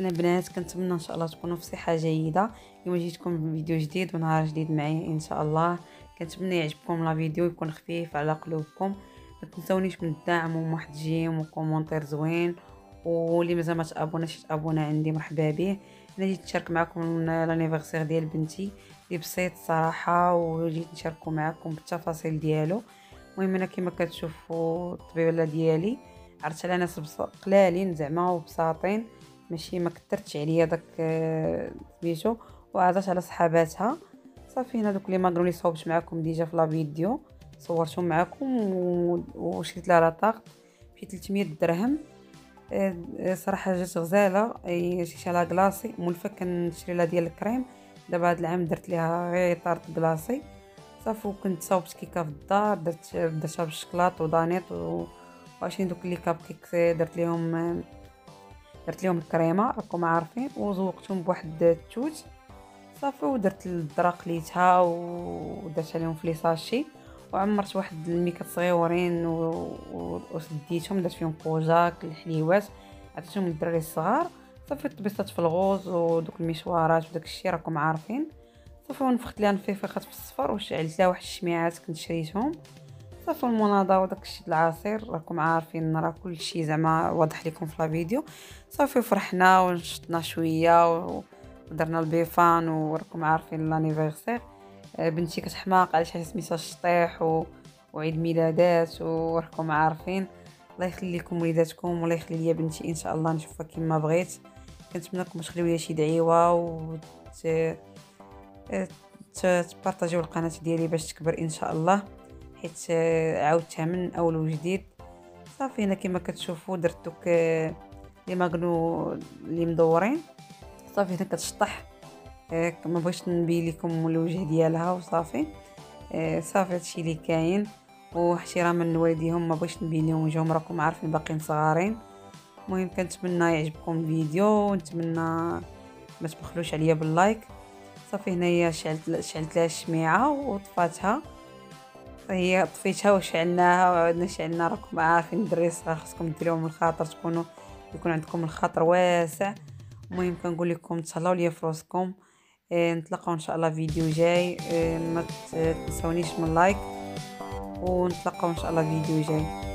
البنات، كنتمنى ان شاء الله تكونوا في صحه جيده. اليوم جيتكم بفيديو جديد ونهار جديد معايا ان شاء الله. كنتمنى يعجبكم لا فيديو، يكون خفيف على قلوبكم. ما تنسونيش من الدعم وواحد جيم وكومونتير زوين، واللي مازال ما تابوناش تابونا عندي مرحبا به. انا جيت نشارك معكم لانيفرسير ديال بنتي اللي بسيط صراحه، وجيت نشاركو معكم بالتفاصيل ديالو. المهم انا كما كتشوفوا الطبيبه ديالي عرضت على ناس قلالين زعما وبساطين، ماشي ما كثرتش عليا داك سميتو، وعرضت على صحاباتها. صافي هنا دوك لي ماغرو اللي صوبت معكم ديجا في لا فيديو صورتهم معكم وشريت لها لاطاق في 300 درهم. صراحه جات غزاله، شيشه لا كلاصي مولفه كنشري لها ديال الكريم. دابا هاد العام درت ليها غير طارت كلاصي صافي، وكنت صوبت كيكه في الدار، درتها بالشكلاط ودانيط وعشرين دوك لي كاب كيك درت لهم الكريمه راكم عارفين، وزوقتهم بواحد التوت صافي، ودرت الذره قليتها ودرت عليهم في لي ساشي، وعمرت واحد الميكات صغيورين وسديتهم، درت فيهم كوجاك الحليوات عطيتهم للدراري الصغار. صافي طبيصات في الغوز ودوك المشوارات وداك الشيء راكم عارفين. صافي ونفخت ليها نفيفيخات في الصفر وشعلت لها واحد الشميعات كنت شريتهم. صافي المناضه وداك الشيء العصير راكم عارفين، راه كل شيء زعما واضح لكم في لا فيديو. صافي فرحنا ونشطنا شويه ودرنا البيفان وراكم عارفين لانيفرسير. بنتي كتحماق على شي سميتها الشطيح وعيد ميلادات وراكم عارفين. الله يخلي لكم وليداتكم والله يخلي لي بنتي ان شاء الله نشوفها كما بغيت. كنتمنى لكم تخليو لي شي دعيوه تبارطاجيو القناه ديالي باش تكبر ان شاء الله، حيت عاودتها من اول وجديد. صافي هنا كما كتشوفوا درت دوك لي ماغنو اللي مدورين. صافي هنا كتشطح، ما بغيتش نبين لكم الوجه ديالها وصافي. صافي هادشي اللي كاين، واحتراما من والديهم ما بغيتش نبين لهم وجههم، راكم عارفين باقيين صغارين. المهم كنتمنى يعجبكم الفيديو، ونتمنى ما تبخلوش عليا باللايك. صافي هنايا شعلت لها الشميعه وطفاتها، هي طفيتها وشعلناها وعدنا شعلنا. راكم عارفين الدراري الصغار خصكم ديروهم الخاطر يكون عندكم الخاطر واسع. المهم كنقول لكم تهلاو ليا في راسكم. نتلاقاو ان شاء الله فيديو جاي. ما تنسونيش من لايك، ونتلاقاو ان شاء الله فيديو جاي.